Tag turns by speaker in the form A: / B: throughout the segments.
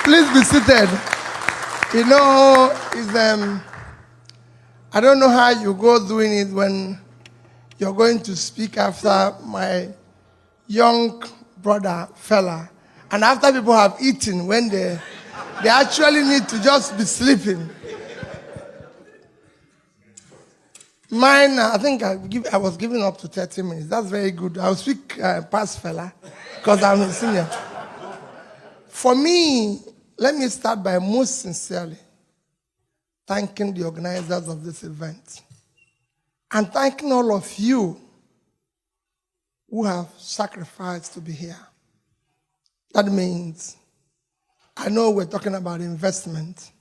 A: Please be seated. You know, I don't know how you go doing it when you're going to speak after my young brother fella, and after people have eaten, when they actually need to just be sleeping. Mine, I think I was giving up to 30 minutes. That's very good. I'll speak past fella because I'm a senior. For me, let me start by most sincerely thanking the organizers of this event and thanking all of you who have sacrificed to be here. That means, I know we're talking about investment.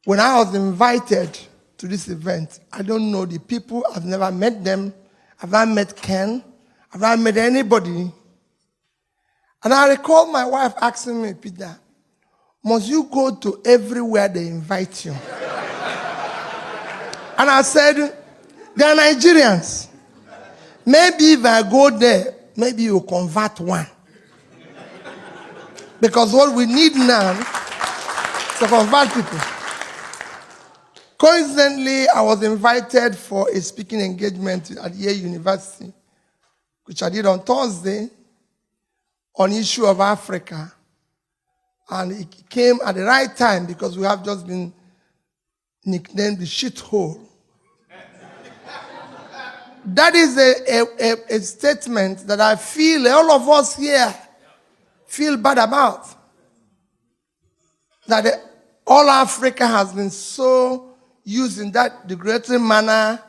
A: When I was invited to this event, I don't know the people, I've never met them, I've not met Ken, I've not met anybody. And I recall my wife asking me, Peter, must you go to everywhere they invite you? And I said, they are Nigerians. Maybe if I go there, maybe you convert one. Because what we need now is to convert people. Coincidentally, I was invited for a speaking engagement at Yale University, which I did on Thursday, on issue of Africa. And it came at the right time because we have just been nicknamed the shithole. That is a statement that I feel all of us here feel bad about. That all Africa has been so used in that degrading manner.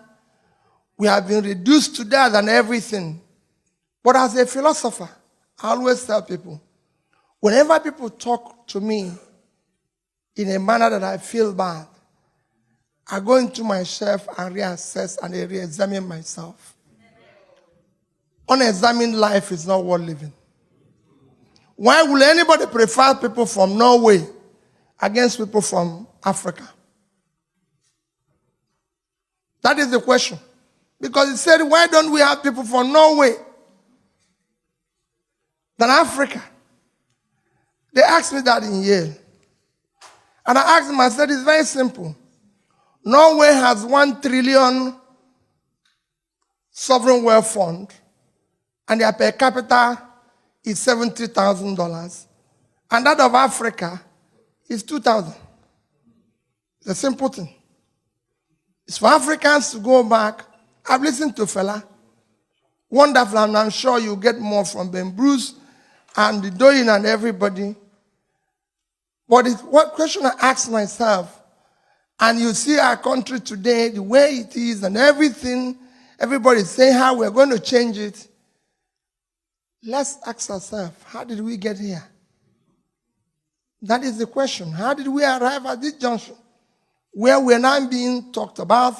A: We have been reduced to that and everything. But as a philosopher, I always tell people, whenever people talk to me in a manner that I feel bad, I go into myself and reassess and re-examine myself. Unexamined life is not worth living. Why will anybody prefer people from Norway against people from Africa? That is the question. Because it said, why don't we have people from Norway than Africa? They asked me that in Yale. And I asked them, I said, it's very simple. Norway has 1 trillion sovereign wealth fund, and their per capita is $70,000. And that of Africa is 2,000. It's a simple thing. It's for Africans to go back. I've listened to fella. Wonderful, and I'm sure you'll get more from Ben Bruce and the Doyin and everybody. But it's what question I ask myself, and you see our country today, the way it is and everything, everybody's saying how we're going to change it. Let's ask ourselves, how did we get here? That is the question. How did we arrive at this junction where we're now being talked about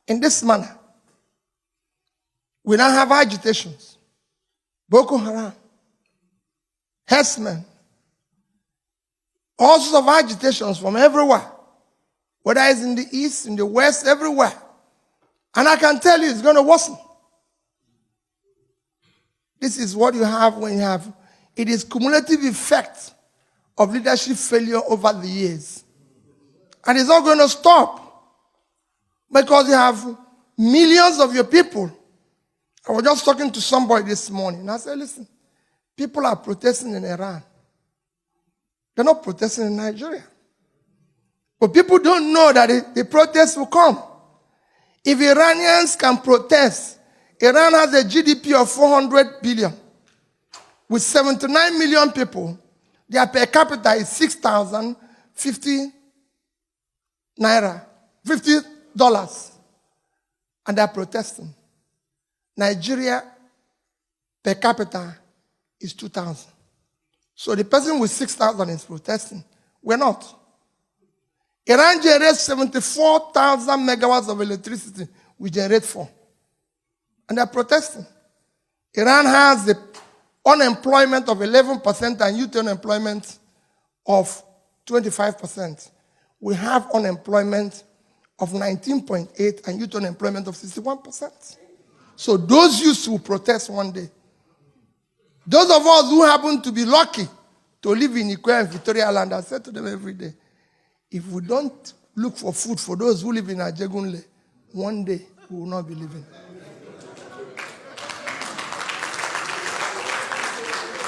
A: in this manner? We now have agitations. Boko Haram, herdsmen, all sorts of agitations from everywhere, whether it's in the east, in the west, everywhere. And I can tell you it's going to worsen. This is what you have when you have, it is cumulative effect of leadership failure over the years. And it's not going to stop because you have millions of your people. I was just talking to somebody this morning, and I said, listen, people are protesting in Iran. They're not protesting in Nigeria. But people don't know that the protests will come. If Iranians can protest, Iran has a GDP of 400 billion. With 79 million people, their per capita is 6,050 naira, $50. And they're protesting. Nigeria per capita is 2,000. So the person with 6,000 is protesting. We're not. Iran generates 74,000 megawatts of electricity. We generate 4. And they're protesting. Iran has the unemployment of 11% and youth unemployment of 25%. We have unemployment of 19.8 and youth unemployment of 61%. So those youths will protest one day. Those of us who happen to be lucky to live in Ikoyi and Victoria Land. I said to them every day, if we don't look for food for those who live in Ajegunle, one day we will not be living.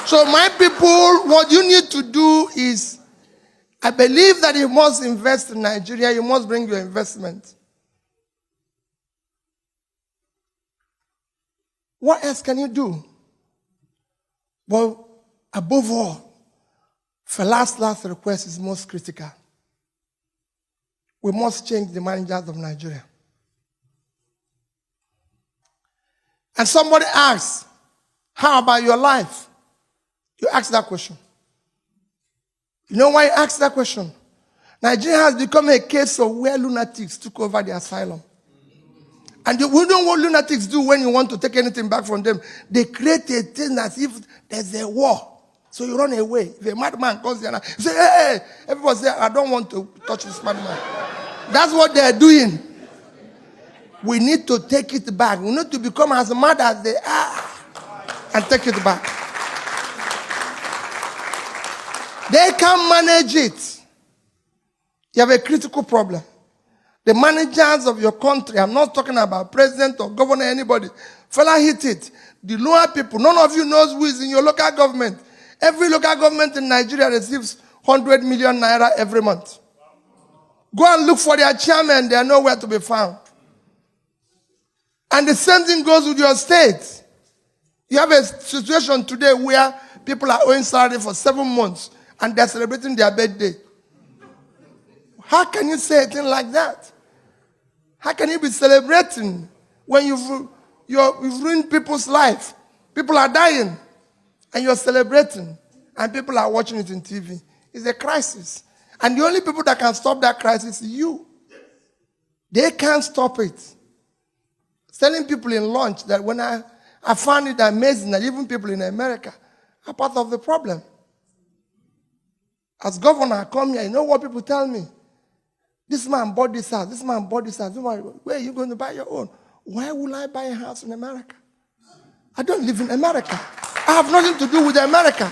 A: So my people, what you need to do is, I believe that you must invest in Nigeria. You must bring your investment. What else can you do? But above all, Fela's last request is most critical. We must change the managers of Nigeria. And somebody asks, how about your life? You ask that question. You know why you ask that question? Nigeria has become a case of where lunatics took over the asylum. And we know what lunatics do when you want to take anything back from them. They create a thing as if there's a war. So you run away. If a madman comes here, you say, hey, everybody say, I don't want to touch this madman. That's what they're doing. We need to take it back. We need to become as mad as they are and take it back. They can manage it. You have a critical problem. The managers of your country, I'm not talking about president or governor, anybody. Fella hit it. The lower people, none of you knows who is in your local government. Every local government in Nigeria receives 100 million naira every month. Go and look for their chairman, they are nowhere to be found. And the same thing goes with your state. You have a situation today where people are owing salary for 7 months and they're celebrating their birthday. How can you say a thing like that? How can you be celebrating when you've ruined people's life? People are dying and you're celebrating and people are watching it on TV. It's a crisis. And the only people that can stop that crisis is you. They can't stop it. Telling people in lunch that when I found it amazing that even people in America are part of the problem. As governor, I come here, you know what people tell me? This man bought this house, this man bought this house. Where are you going to buy your own? Why will I buy a house in America? I don't live in America. I have nothing to do with America.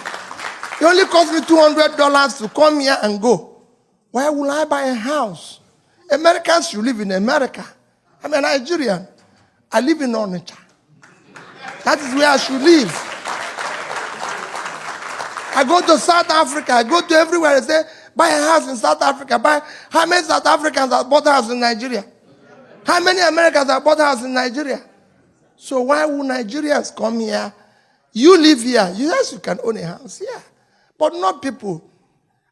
A: It only cost me $200 to come here and go. Why will I buy a house? Americans should live in America. I'm a Nigerian. I live in Onitsha. That is where I should live. I go to South Africa. I go to everywhere. I say, buy a house in South Africa. How many South Africans have bought a house in Nigeria? How many Americans have bought a house in Nigeria? So why would Nigerians come here? You live here. Yes, you can own a house here. But not people.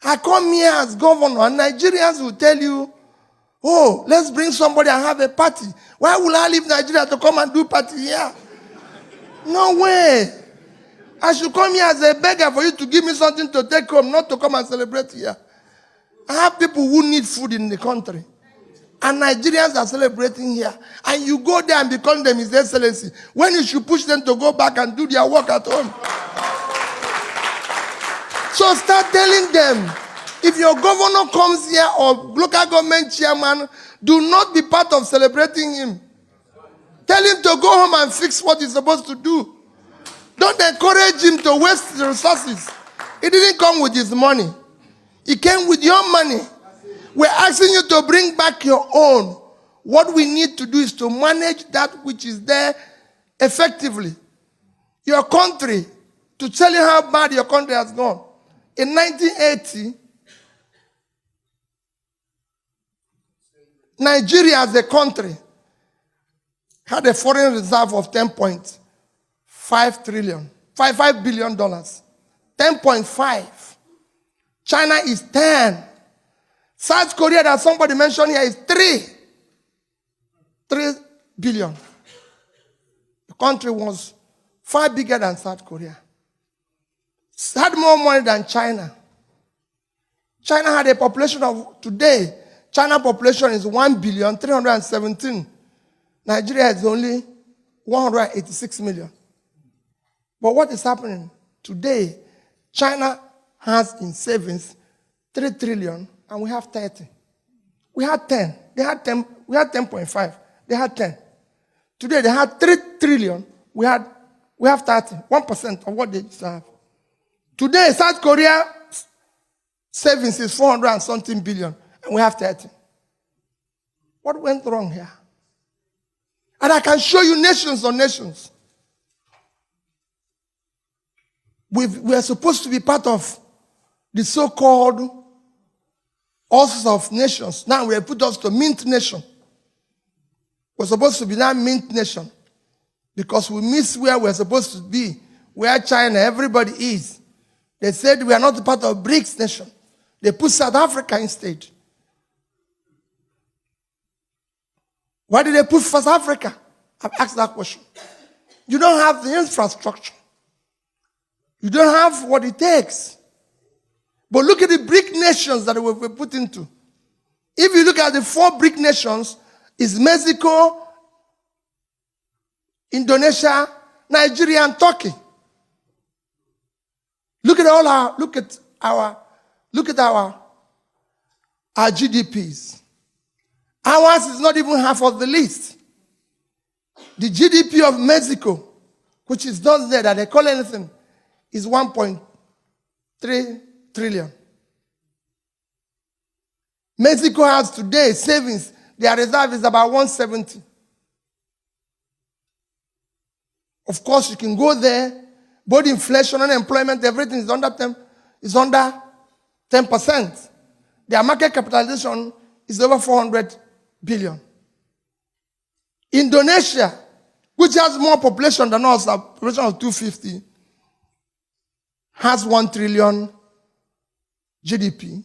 A: I come here as governor and Nigerians will tell you, oh, let's bring somebody and have a party. Why would I leave Nigeria to come and do party here? No way. I should come here as a beggar for you to give me something to take home, not to come and celebrate here. I have people who need food in the country. And Nigerians are celebrating here. And you go there and be calling them His Excellency, when you should push them to go back and do their work at home. So start telling them, if your governor comes here or local government chairman, do not be part of celebrating him. Tell him to go home and fix what he's supposed to do. Don't encourage him to waste the resources. He didn't come with his money. He came with your money. We're asking you to bring back your own. What we need to do is to manage that which is there effectively. Your country, to tell you how bad your country has gone. In 1980, Nigeria as a country had a foreign reserve of $10.5 billion. 10.5. China is 10. South Korea that somebody mentioned here is 3 billion. The country was far bigger than South Korea. Had more money than China. China had a population of, today, China population is 1,317,000,000. Nigeria is only 186 million. But what is happening? Today, China has in savings 3 trillion and we have 30. We had 10. They had 10. We had 10.5. They had 10. Today they had 3 trillion. We have 30. 1% of what they used to have. Today, South Korea Savings is 400 and something billion, and we have 30. What went wrong here? And I can show you nations on nations. We are supposed to be part of the so-called all sorts of nations. Now we have put us to mint nation. We're supposed to be that mint nation because we miss where we're supposed to be, where China, everybody is. They said we are not part of BRICS nation. They put South Africa instead. Why did they put South Africa? I've asked that question. You don't have the infrastructure. You don't have what it takes. But look at the BRIC nations that we've been put into. If you look at the 4 BRIC nations, it's Mexico, Indonesia, Nigeria, and Turkey. Look at our GDPs. Ours is not even half of the list. The GDP of Mexico, which is not there, that they call anything, is 1.3 trillion. Mexico has today savings. Their reserve is about 170. Of course, you can go there. Both inflation, unemployment, everything is under 10%. Their market capitalization is over 400 billion. Indonesia, which has more population than us, a population of 250, has 1 trillion GDP.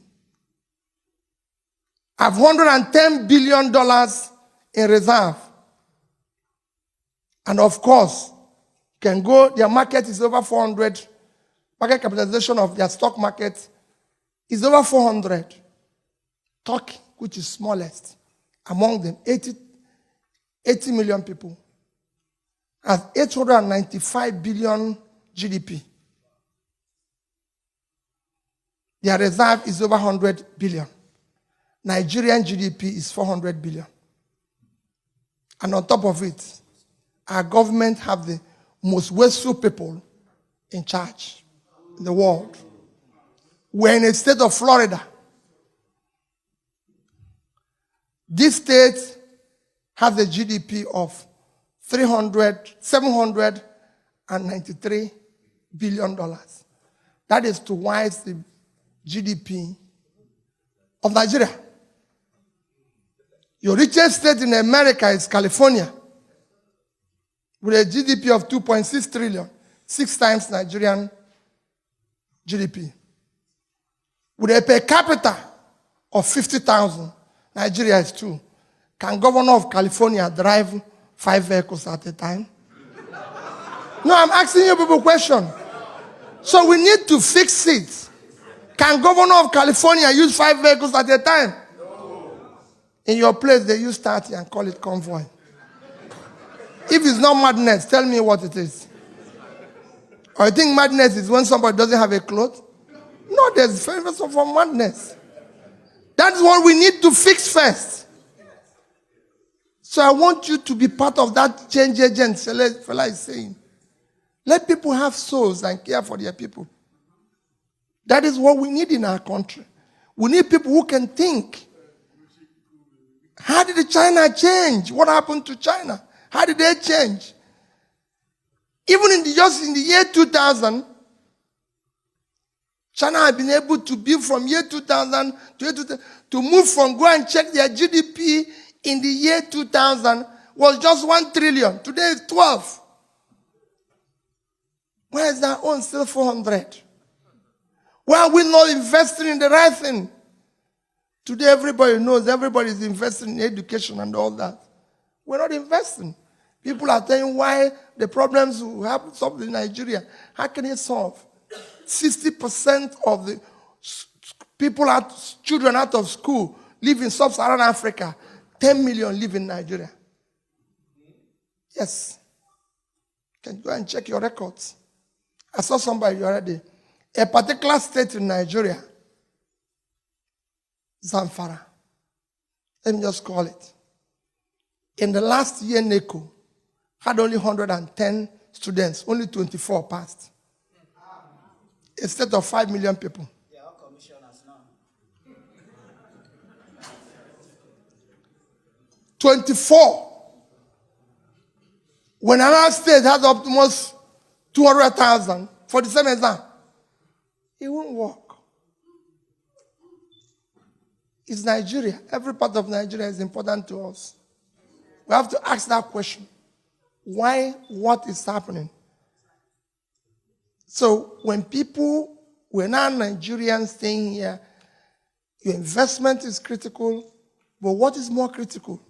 A: Have $110 billion in reserve. And of course, can go, their market is over 400. Market capitalization of their stock market is over 400. Turkey, which is smallest among them, 80 million people, has 895 billion GDP. Their reserve is over 100 billion. Nigerian GDP is 400 billion. And on top of it, our government have the most wasteful people in charge in the world. We're in a state of Florida. This state has a GDP of $793 billion. That is twice the GDP of Nigeria. Your richest state in America is California, with a GDP of 2.6 trillion, 6 times Nigerian GDP. With a per capita of 50,000, Nigeria is 2. Can governor of California drive 5 vehicles at a time? No, I'm asking you people a question. So we need to fix it. Can governor of California use 5 vehicles at a time? No. In your place, they use 30 and call it convoy. If it's not madness, tell me what it is. Or you think madness is when somebody doesn't have a cloth? No, there's difference from madness. That's what we need to fix first. So I want you to be part of that change agent fella is saying. Let people have souls and care for their people. That is what we need in our country. We need people who can think. How did China change? What happened to China? How did they change? Even just in the year 2000, China had been able to build from year 2000 to move from, go and check their GDP in the year 2000 was just 1 trillion. Today it's 12. Where is our own still 400? Why are we not investing in the right thing? Today everybody knows, everybody is investing in education and all that. We're not investing. People are telling why the problems we have solved in Nigeria. How can it solve? 60% of the people, children out of school live in sub-Saharan Africa. 10 million live in Nigeria. Yes. You can go and check your records. I saw somebody the other day. A particular state in Nigeria, Zamfara. Let me just call it. In the last year, NECO had only 110 students. Only 24 passed. A state of 5 million people.
B: They are all commissioners now.
A: 24. When another state has almost 200,000 for the same exam, it won't work. It's Nigeria. Every part of Nigeria is important to us. We have to ask that question. Why? What is happening? So when people, we're not Nigerians staying here, your investment is critical, but what is more critical?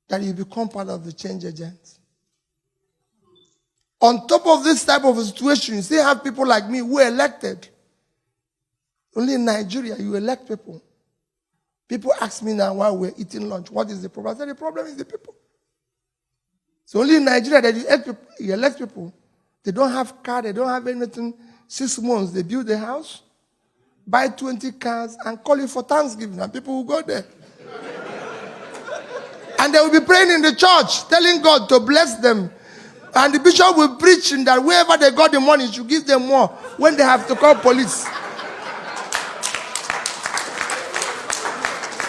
A: That you become part of the change agent. On top of this type of situation, you still have people like me who are elected. Only in Nigeria, you elect people. People ask me now while we're eating lunch, what is the problem? I said, the problem is the people. So only in Nigeria that you elect people. They don't have car, they don't have anything. 6 months, they build a house, buy 20 cars, and call it for Thanksgiving, and people will go there. And they will be praying in the church, telling God to bless them. And the bishop will preach that wherever they got the money, should give them more when they have to call police.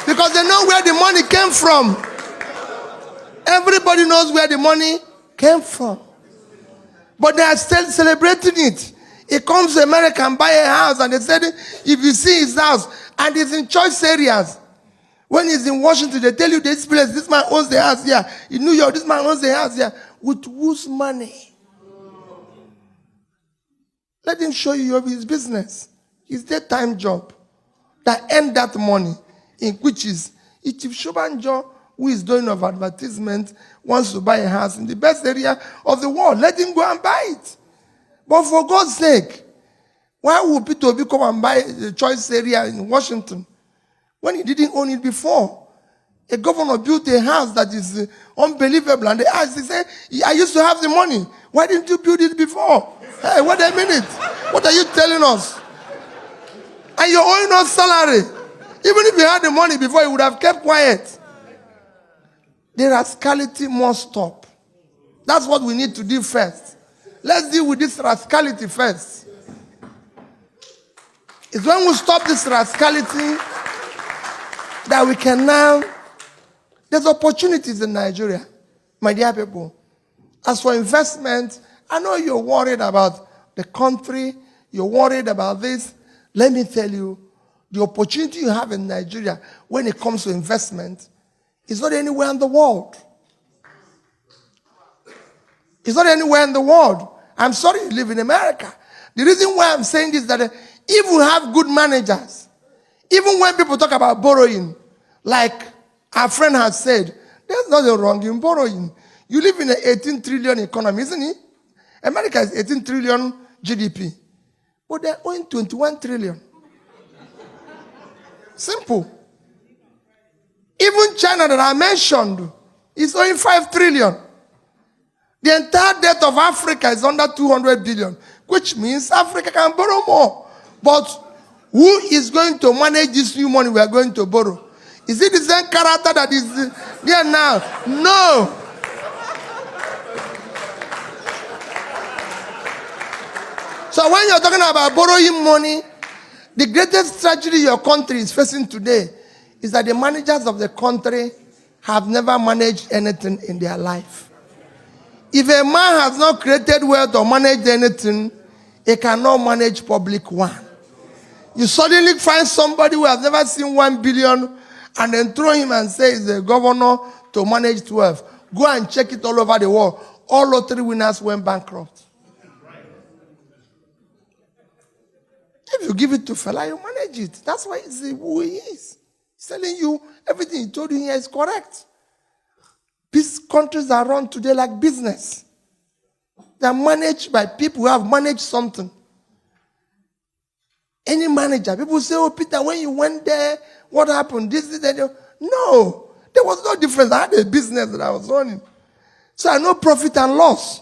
A: Because they know where the money came from. Everybody knows where the money came from. But they are still celebrating it. He comes to America and buy a house, and they said, if you see his house, and it's in choice areas. When he's in Washington, they tell you this place, this man owns the house here. In New York, this man owns the house here. With whose money? Let him show you his business. His daytime job. That earn that money. In which is, if Shobanjo, who is doing of advertisement, wants to buy a house in the best area of the world, let him go and buy it. But for God's sake, why would Peter Obi come and buy the choice area in Washington when he didn't own it before? A governor built a house that is unbelievable, and they asked, he said, I used to have the money. Why didn't you build it before? Hey, wait a minute. What are you telling us? And you're owing us salary. Even if you had the money before, you would have kept quiet. The rascality must stop. That's what we need to do first. Let's deal with this rascality first. It's when we stop this rascality that we can now... There's opportunities in Nigeria, my dear people. As for investment, I know you're worried about the country. You're worried about this. Let me tell you, the opportunity you have in Nigeria when it comes to investment is not anywhere in the world. It's not anywhere in the world. I'm sorry you live in America. The reason why I'm saying this is that if we have good managers, even when people talk about borrowing, like our friend has said, there's nothing wrong in borrowing. You live in an 18 trillion economy, isn't it? America is 18 trillion GDP. But they're owing 21 trillion. Simple. Even China that I mentioned is owing 5 trillion. The entire debt of Africa is under 200 billion, which means Africa can borrow more. But who is going to manage this new money we are going to borrow? Is it the same character that is there now? No. So when you're talking about borrowing money, the greatest tragedy your country is facing today is that the managers of the country have never managed anything in their life. If a man has not created wealth or managed anything, he cannot manage public one. You suddenly find somebody who has never seen 1 billion and then throw him and say he's the governor to manage 12. Go and check it all over the world. All lottery winners went bankrupt. If you give it to fella, you manage it. That's why he's who he is. He's telling you everything he told you here is correct. These countries are run today like business. They are managed by people who have managed something. Any manager, people say, oh, Peter, when you went there, what happened? This, that. No, there was no difference. I had a business that I was running. So I know profit and loss.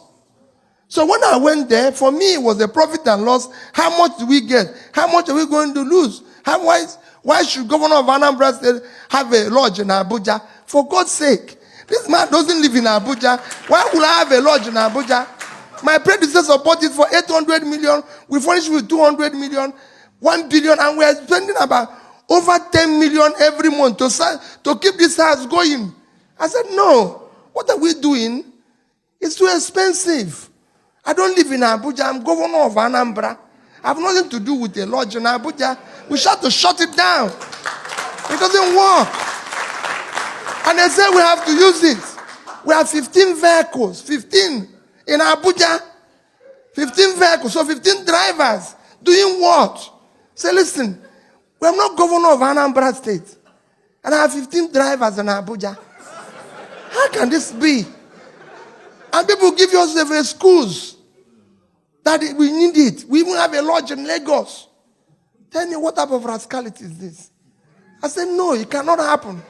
A: So when I went there, for me, it was a profit and loss. How much do we get? How much are we going to lose? Why should Governor of Anambra State have a lodge in Abuja? For God's sake. This man doesn't live in Abuja. Why would I have a lodge in Abuja? My predecessor bought it for 800 million. We furnished with 200 million, 1 billion, and we are spending about over 10 million every month to keep this house going. I said, no. What are we doing? It's too expensive. I don't live in Abuja. I'm governor of Anambra. I have nothing to do with the lodge in Abuja. We have to shut it down. It doesn't work. And they say we have to use it. We have 15 vehicles. 15 in Abuja. 15 vehicles. So 15 drivers. Doing what? Say, listen, we're not governor of Anambra State. And I have 15 drivers in Abuja. How can this be? And people give us every schools that we need it. We even have a lodge in Lagos. Tell me, what type of rascality is this? I said, no, it cannot happen.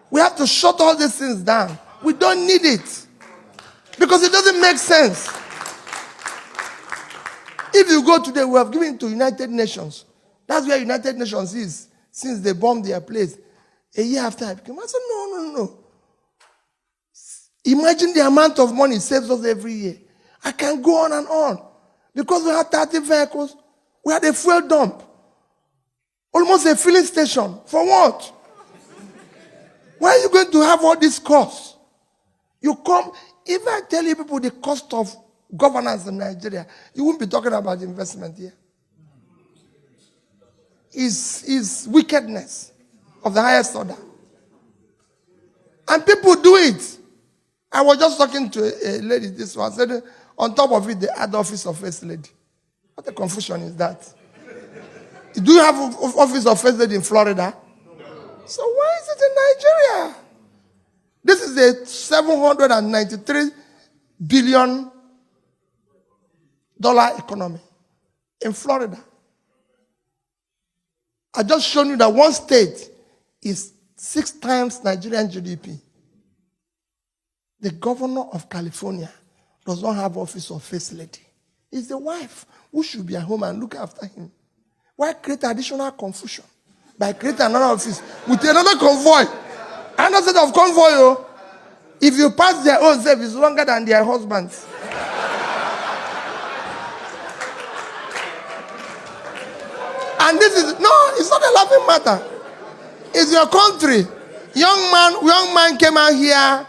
A: We have to shut all these things down. We don't need it. Because it doesn't make sense. If you go today, we have given it to United Nations. That's where United Nations is, since they bombed their place. A year after I became, I said, no. Imagine the amount of money it saves us every year. I can go on and on. Because we had 30 vehicles, we had a fuel dump. Almost a filling station. For what? Why are you going to have all these costs? You come, if I tell you people the cost of governance in Nigeria, you won't be talking about investment here. Is wickedness of the highest order. And people do it. I was just talking to a lady this one. I said, on top of it, they add office of first lady. What a confusion is that? Do you have office of first lady in Florida? So why is it in Nigeria? This is a $793 billion economy in Florida. I just shown you that one state is 6 times Nigerian GDP. The governor of California does not have office of first lady. It's the wife who should be at home and look after him. Why create additional confusion by creating another office with another convoy? Another set of convoy, if you pass their own service, it's longer than their husbands. And this is, no, it's not a laughing matter. It's your country. Young man came out here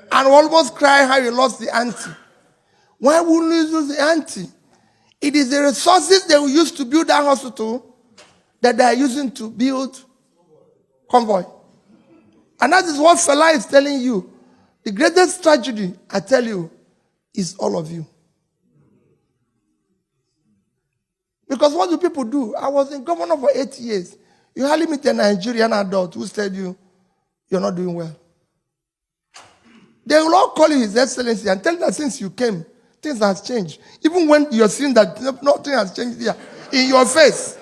A: and almost cried how he lost the auntie. Why wouldn't you lose the auntie? It is the resources they will use to build that hospital that they are using to build convoy. And that is what Fela is telling you. The greatest tragedy, I tell you, is all of you. Because what do people do? I was in governor for 8 years. You hardly meet a Nigerian adult who said you're not doing well. They will all call you His Excellency and tell you that since you came, things have changed. Even when you're seeing that nothing has changed here, in your face.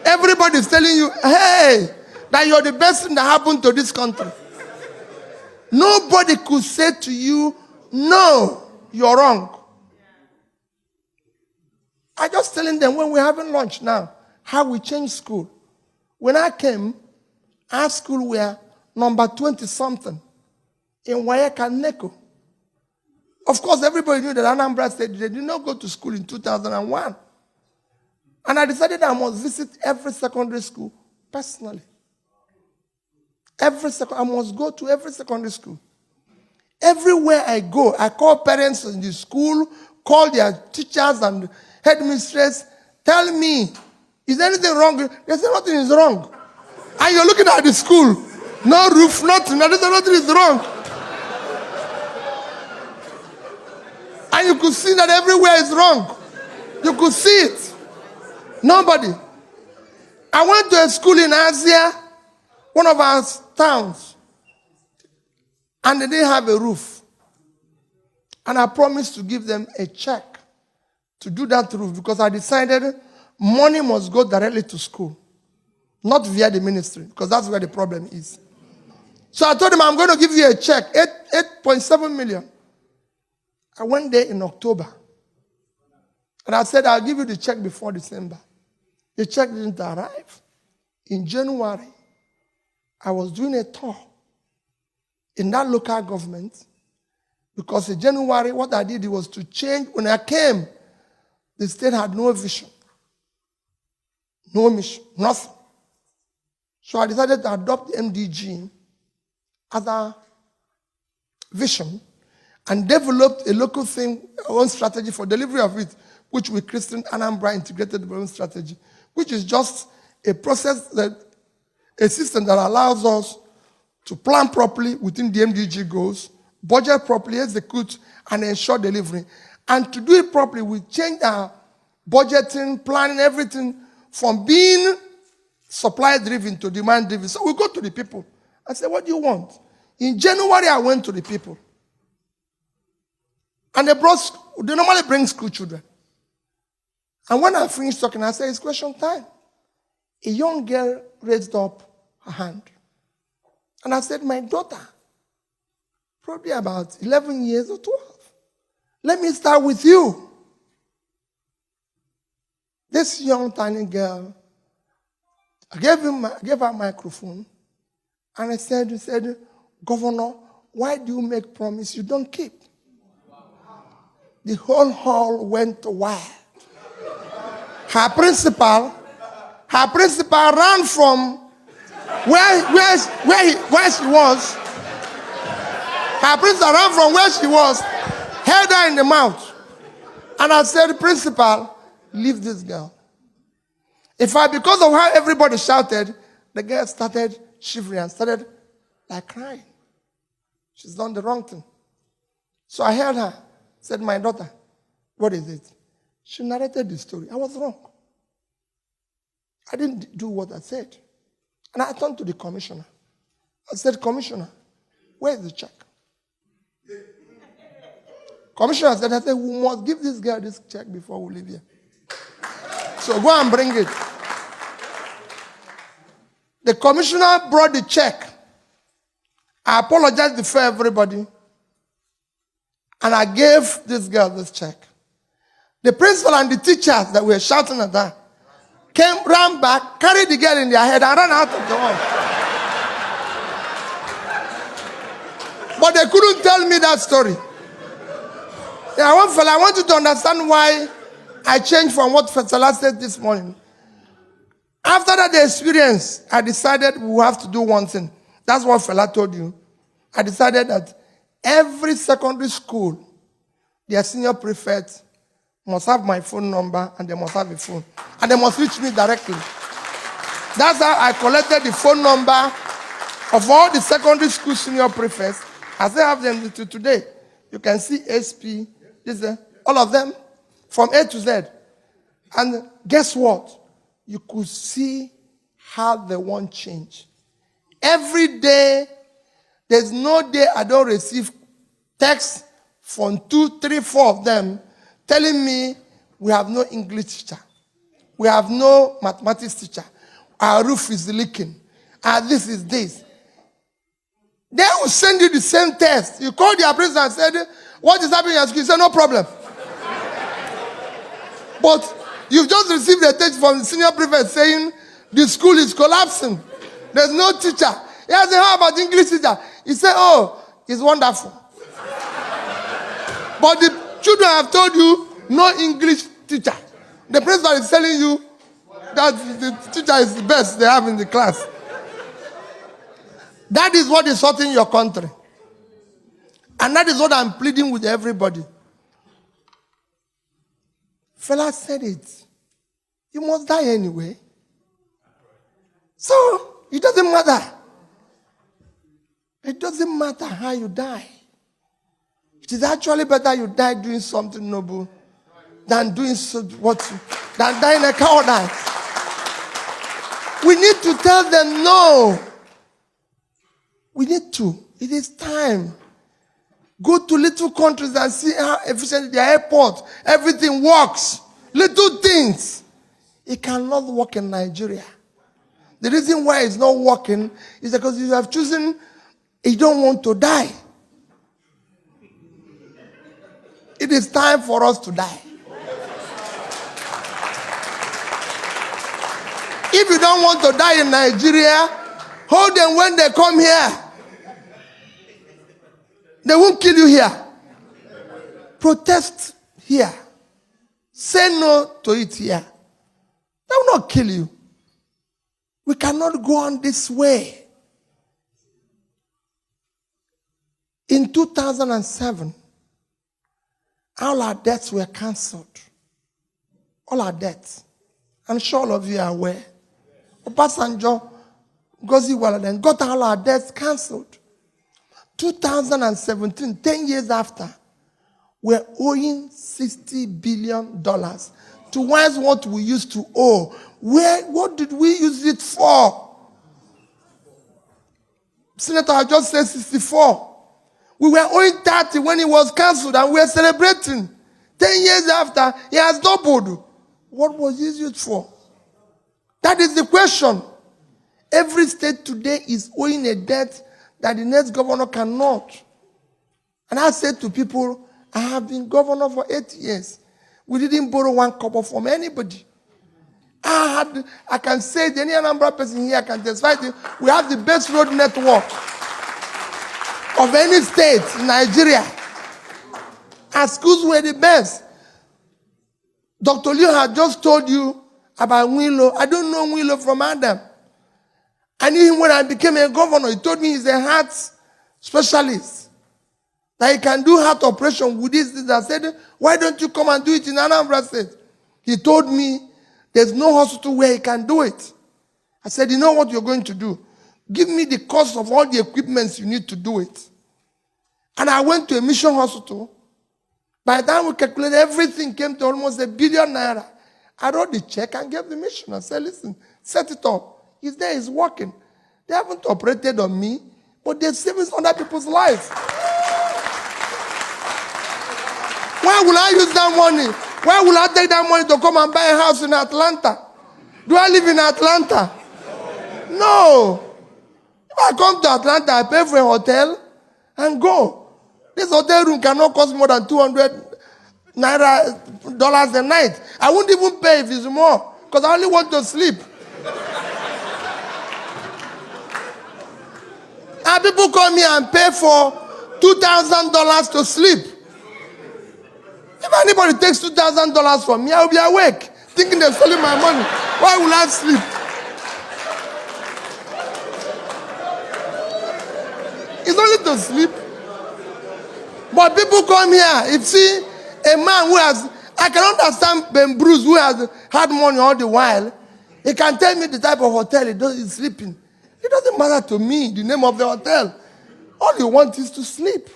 A: Everybody is telling you, hey, that you're the best thing that happened to this country. Nobody could say to you, no, you're wrong. I just telling them when we're having lunch now, how we changed school. When I came, our school were number 20-something in Wayeka and Neko. Of course, everybody knew that Anambra State, they did not go to school in 2001. And I decided I must visit every secondary school personally. I must go to every secondary school. Everywhere I go, I call parents in the school, call their teachers and headmistress, tell me, is there anything wrong? They say nothing is wrong. And you're looking at the school, no roof, nothing. They say nothing is wrong. And you could see that everywhere is wrong. You could see it. Nobody. I went to a school in Asia, one of our towns, and they didn't have a roof. And I promised to give them a check to do that roof because I decided money must go directly to school, not via the ministry, because that's where the problem is. So I told them, I'm going to give you a check, 8.7 million. I went there in October. And I said, I'll give you the check before December. The check didn't arrive. In January, I was doing a tour in that local government because in January, what I did was to change. When I came, the state had no vision. no mission, nothing. So I decided to adopt MDG as a vision and developed a local thing, our own strategy for delivery of it, which we christened Anambra Integrated Development Strategy, which is just a process, a system that allows us to plan properly within the MDG goals, budget properly, execute, and ensure delivery. And to do it properly, we change our budgeting, planning, everything from being supply-driven to demand-driven. So we go to the people and say, what do you want? In January, I went to the people. And they normally bring school children. And when I finished talking, I said, it's question time. A young girl raised up her hand. And I said, my daughter, probably about 11 years or 12. Let me start with you. This young, tiny girl, I gave her a microphone, and I said, Governor, why do you make promise you don't keep? The whole hall went wild. Her principal ran from where she was. Her principal ran from where she was, held her in the mouth. And I said, Principal, leave this girl. Because of how everybody shouted, the girl started shivering and started like crying. She's done the wrong thing. So I held her, said, my daughter, what is it? She narrated the story. I was wrong. I didn't do what I said. And I turned to the commissioner. I said, Commissioner, where is the check? Commissioner said, we must give this girl this check before we leave here. So go and bring it. The commissioner brought the check. I apologized before everybody. And I gave this girl this check. The principal and the teachers that were shouting at her ran back, carried the girl in their head, and ran out of the hall. But they couldn't tell me that story. Yeah, I want you to understand why I changed from what Fela said this morning. After that experience, I decided we have to do one thing. That's what Fela told you. I decided that every secondary school, their senior prefect must have my phone number and they must have a phone. And they must reach me directly. That's how I collected the phone number of all the secondary school senior prefects. I still have them to today. You can see SP, all of them, from A to Z. And guess what? You could see how they want change. Every day, there's no day I don't receive texts from 2, 3, 4 of them telling me we have no English teacher. We have no mathematics teacher. Our roof is leaking. This is this. They will send you the same test. You call their principal and said, what is happening at school? You say, no problem. But you've just received a text from the senior prefect saying the school is collapsing. There's no teacher. He said, how about the English teacher? He said, oh, it's wonderful. But the children have told you no English teacher. The principal is telling you that the teacher is the best they have in the class. That is what is hurting your country. And that is what I'm pleading with everybody. Fela said it. You must die anyway. So, it doesn't matter. It doesn't matter how you die. It is actually better you die doing something noble than doing than dying a cowardice. We need to tell them no. We need to. It is time. Go to little countries and see how efficient their airport, everything works. Little things. It cannot work in Nigeria. The reason why it's not working is because you have chosen, you don't want to die. It is time for us to die. If you don't want to die in Nigeria, hold them when they come here. They won't kill you here. Protest here. Say no to it here. They will not kill you. cannot go on this way. In 2007, all our debts were cancelled. All our debts. I'm sure all of you are aware. Obasanjo, Ngozi Welah got all our debts cancelled. 2017, 10 years after, we're owing $60 billion towards what we used to owe. What did we use it for? Senator, I just said 64. We were owing 30 when it was cancelled, and we are celebrating. 10 years after, it has doubled. What was it used for? That is the question. Every state today is owing a debt that the next governor cannot. And I said to people, I have been governor for 8 years. We didn't borrow one kobo from anybody. I can say any Anambra person here can testify to, we have the best road network of any state in Nigeria. Our schools were the best. Dr. Liu had just told you about Nwilo. I don't know Nwilo from Adam. I knew him when I became a governor. He told me he's a heart specialist. That he can do heart operation with this. I said, why don't you come and do it in Anambra State? He told me there's no hospital where he can do it. I said, you know what you're going to do? Give me the cost of all the equipments you need to do it. And I went to a mission hospital. By the time we calculated, everything came to almost $1 billion. I wrote the check and gave the mission. I said, listen, set it up. He's there, he's working. They haven't operated on me, but they're saving other people's lives. Why will I use that money? Why will I take that money to come and buy a house in Atlanta? Do I live in Atlanta? No. If I come to Atlanta, I pay for a hotel and go. This hotel room cannot cost more than $200 a night. I won't even pay if it's more, because I only want to sleep. And people come here and pay for $2,000 to sleep. If anybody takes $2,000 from me, I will be awake, thinking they're stealing my money. Why will I sleep? It's only to sleep. But people come here, if see a man who has, I can understand Ben Bruce, who has had money all the while, he can tell me the type of hotel he's sleeping. It doesn't matter to me, the name of the hotel. All you want is to sleep.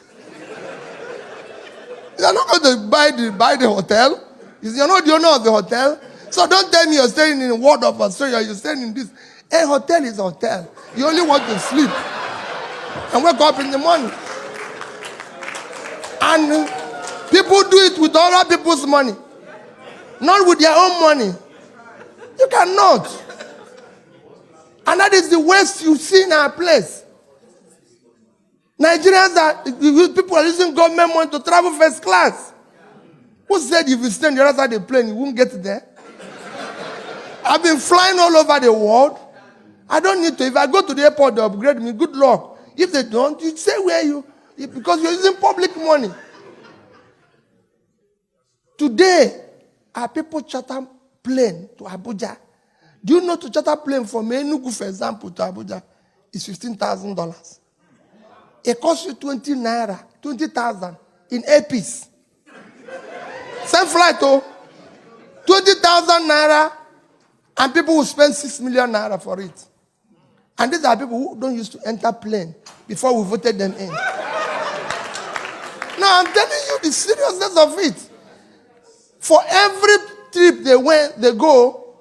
A: You're not going to buy the hotel. You're not the owner of the hotel. So don't tell me you're staying in Ward of Australia, you're staying in this. A hotel is a hotel. You only want to sleep and wake up in the morning. And people do it with other people's money, not with their own money. You cannot. And that is the waste you see in our place. Nigerians people are using government money to travel first class. Who said if you stay on the other side of the plane, you won't get there? I've been flying all over the world. I don't need to. If I go to the airport, they upgrade me. Good luck. If they don't, you say where you, because you're using public money. Today, our people charter plane to Abuja. Do you know to charter plane from Enugu, for example, to Abuja is $15,000. It costs you 20,000 in a piece. Same flight, 20,000 naira, and people will spend 6 million naira for it. And these are people who don't used to enter plane before we voted them in. Now I'm telling you the seriousness of it. For every trip they go,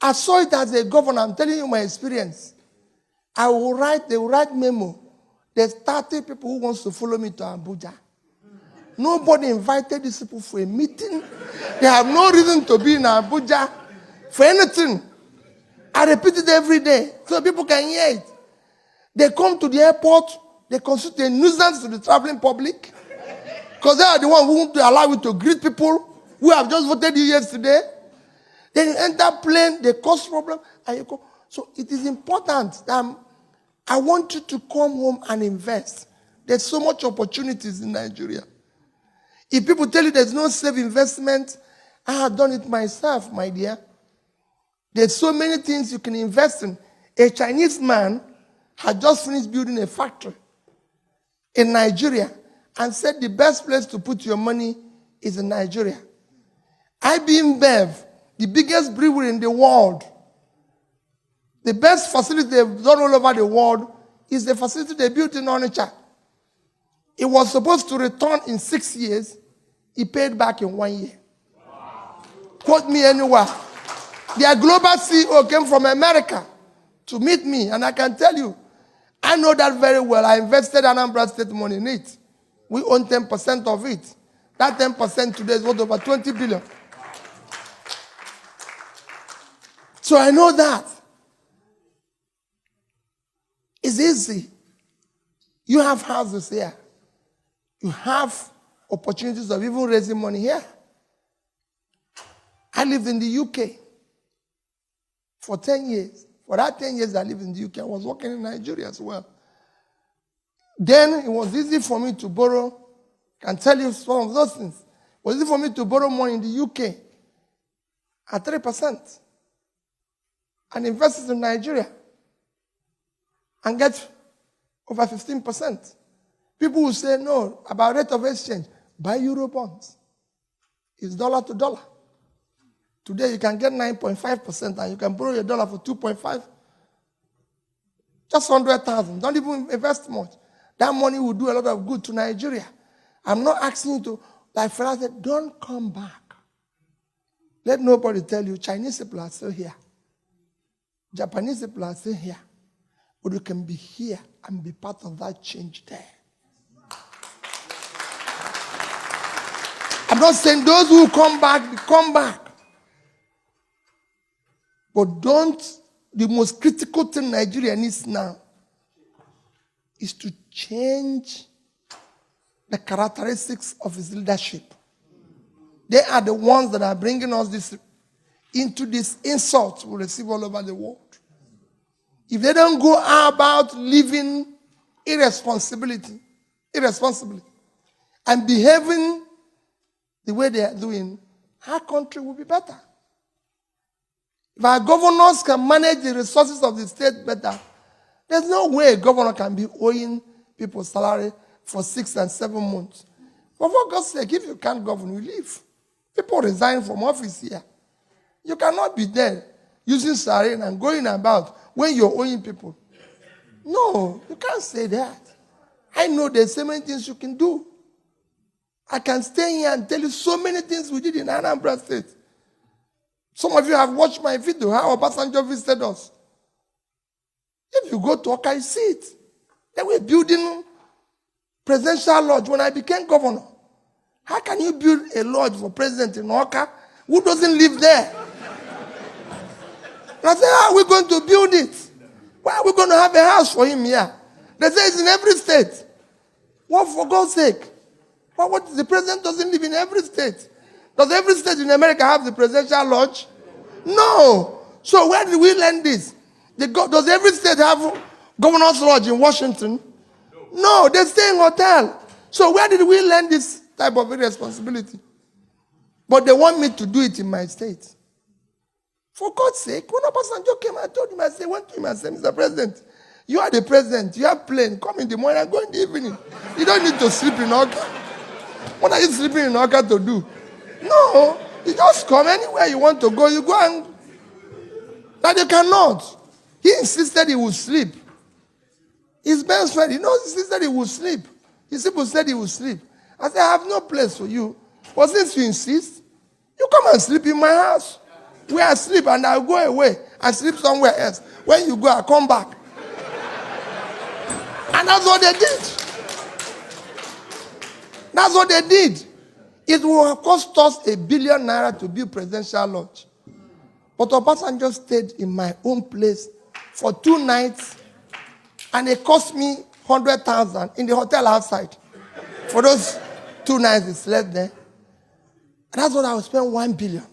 A: I saw it as a governor. I'm telling you my experience. They will write memo. There's 30 people who wants to follow me to Abuja. Nobody invited these people for a meeting. They have no reason to be in Abuja for anything. I repeat it every day so people can hear it. They come to the airport, they constitute a nuisance to the traveling public because they are the ones who want to allow you to greet people who have just voted you yesterday. Then you enter plane, they cause problem, and you go. So it is important that I want you to come home and invest. There's so much opportunities in Nigeria. If people tell you there's no safe investment, I have done it myself, my dear. There's so many things you can invest in. A Chinese man had just finished building a factory in Nigeria and said the best place to put your money is in Nigeria. IBM Bev, the biggest brewery in the world, the best facility they've done all over the world is the facility they built in Onitsha. It was supposed to return in 6 years. He paid back in 1 year. Wow. Quote me anywhere. Their global CEO came from America to meet me, and I can tell you, I know that very well. I invested Anambra State money in it. We own 10% of it. That 10% today is worth over 20 billion. So I know that. It's easy. You have houses here. You have opportunities of even raising money here. I lived in the UK for 10 years. For that 10 years I lived in the UK, I was working in Nigeria as well. Then it was easy for me to borrow. I can tell you some of those things. It was easy for me to borrow money in the UK at 3% and invest it in Nigeria and get over 15%. People will say, no, about rate of exchange. Buy Euro bonds. It's dollar to dollar. Today you can get 9.5% and you can borrow your dollar for 2.5. Just 100,000. Don't even invest much. That money will do a lot of good to Nigeria. I'm not asking you to, like Farah said, don't come back. Let nobody tell you Chinese people are still here. Japanese people are still here. But you can be here and be part of that change there. I'm not saying those who come back. But the most critical thing Nigeria needs now is to change the characteristics of its leadership. They are the ones that are bringing us into this insult we receive all over the world. If they don't go about living irresponsibly and behaving the way they are doing, our country will be better. If our governors can manage the resources of the state better, there's no way a governor can be owing people salary for 6 and 7 months. But for God's sake, if you can't govern, you leave. People resign from office here. You cannot be there using siren and going about when you're owing people. No, you can't say that. I know there's so many things you can do. I can stay here and tell you so many things we did in Anambra State. Some of you have watched my video, how Obasanjo visited us. If you go to Awka, you see it. They were building presidential lodge when I became governor. How can you build a lodge for president in Awka who doesn't live there? And I said, how are we going to build it? Why are we going to have a house for him here? They say it's in every state. What, for God's sake? What, the president doesn't live in every state. Does every state in America have the presidential lodge? No. So where did we learn this? Does every state have governor's lodge in Washington? No, they stay in hotel. So where did we learn this type of irresponsibility? But they want me to do it in my state. For God's sake, when Obasanjo came, I told him, I went to him and said, Mr. President, you are the president. You have plane. Come in the morning and go in the evening. You don't need to sleep in Awka. What are you sleeping in Awka to do? No, you just come anywhere you want to go. You go and... But you cannot. He insisted he would sleep. His best friend, he insisted he would sleep. His people said he would sleep. I said, I have no place for you. But since you insist, you come and sleep in my house. Where I sleep and I'll go away and sleep somewhere else. When you go, I'll come back. And that's what they did. That's what they did. It will cost us ₦1 billion to build presidential lodge. But Obasanjo stayed in my own place for 2 nights, and it cost me 100,000 in the hotel outside. For those 2 nights he slept there. And that's what I would spend 1 billion.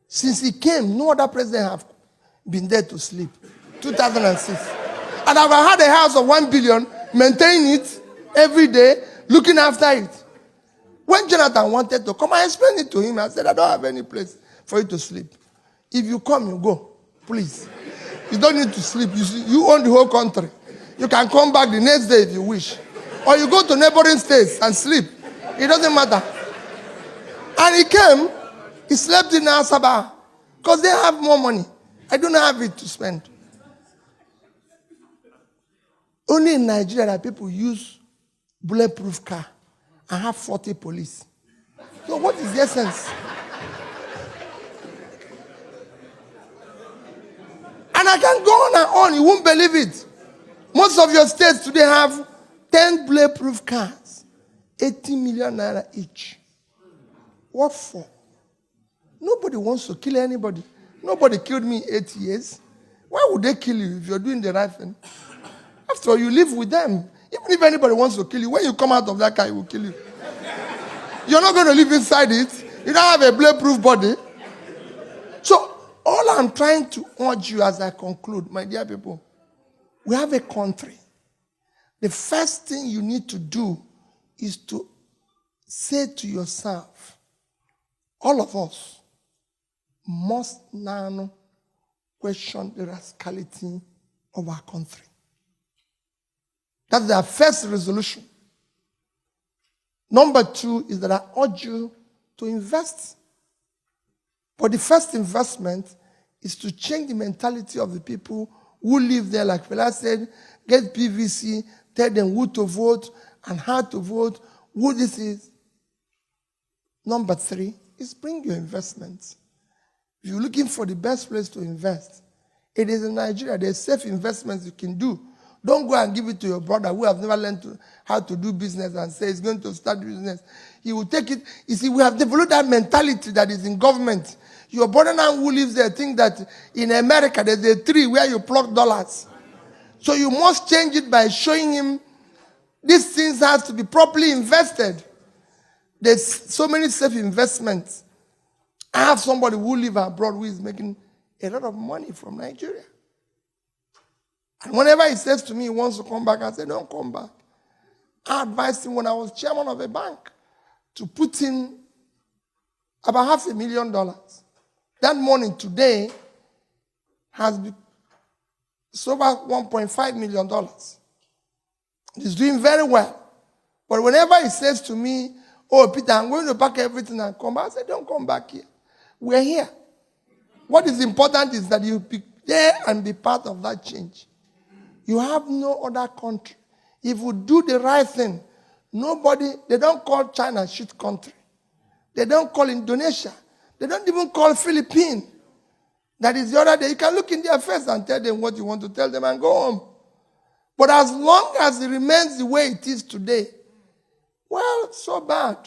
A: Since he came, no other president have been there to sleep. 2006. And I've had a house of 1 billion, maintaining it every day, looking after it. When Jonathan wanted to come, I explained it to him. I said, I don't have any place for you to sleep. If you come, you go. Please. You don't need to sleep. You own the whole country. You can come back the next day if you wish. Or you go to neighboring states and sleep. It doesn't matter. And he came, he slept in Asaba because they have more money. I don't have it to spend. Only in Nigeria that people use bulletproof car and have 40 police. So what is the essence? And I can go on and on. You won't believe it. Most of your states today have 10 bulletproof cars. 80 million naira each. What for? Nobody wants to kill anybody. Nobody killed me 8 years. Why would they kill you if you're doing the right thing? After all, you live with them. Even if anybody wants to kill you, when you come out of that car, he will kill you. You're not going to live inside it. You don't have a bulletproof body. So, all I'm trying to urge you as I conclude, my dear people, we have a country. The first thing you need to do is to say to yourself, all of us must now question the rascality of our country. That's our first resolution. Number 2 is that I urge you to invest. But the first investment is to change the mentality of the people who live there. Like Fela said, get PVC, tell them who to vote and how to vote, who this is. Number 3 is bring your investments. If you're looking for the best place to invest, it is in Nigeria. There's safe investments you can do. Don't go and give it to your brother who have never learned how to do business and say he's going to start business. He will take it. You see, we have developed that mentality that is in government. Your brother now who lives there think that in America there's a tree where you pluck dollars. So you must change it by showing him these things has to be properly invested. There's so many safe investments. I have somebody who lives abroad who is making a lot of money from Nigeria. And whenever he says to me he wants to come back, I say, don't come back. I advised him when I was chairman of a bank to put in about $500,000. That money today has been over $1.5 million. He's doing very well. But whenever he says to me, oh, Peter, I'm going to pack everything and come back, I say, don't come back here. We're here. What is important is that you be there and be part of that change. You have no other country. If you do the right thing, they don't call China shit country. They don't call Indonesia. They don't even call Philippines. That is the other day. You can look in their face and tell them what you want to tell them and go home. But as long as it remains the way it is today, well, so bad.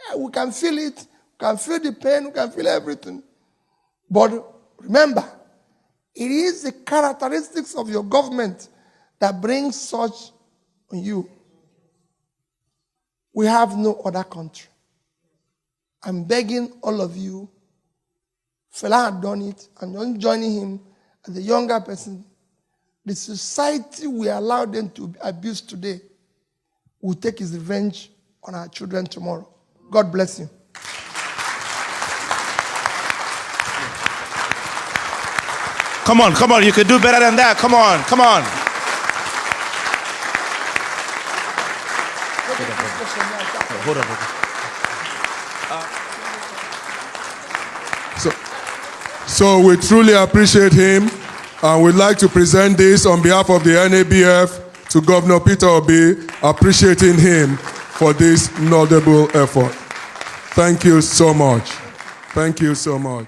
A: Yeah, we can feel it. We can feel the pain. We can feel everything. But remember, it is the characteristics of your government that brings such on you. We have no other country. I'm begging all of you, Fela had done it, and you're joining him as a younger person. The society we allow them to abuse today will take his revenge on our children tomorrow. God bless you.
B: Come on, you can do better than that. Come on. Hold on.
C: So we truly appreciate him, and we'd like to present this on behalf of the NABF to Governor Peter Obi, appreciating him for this notable effort. Thank you so much. Thank you so much.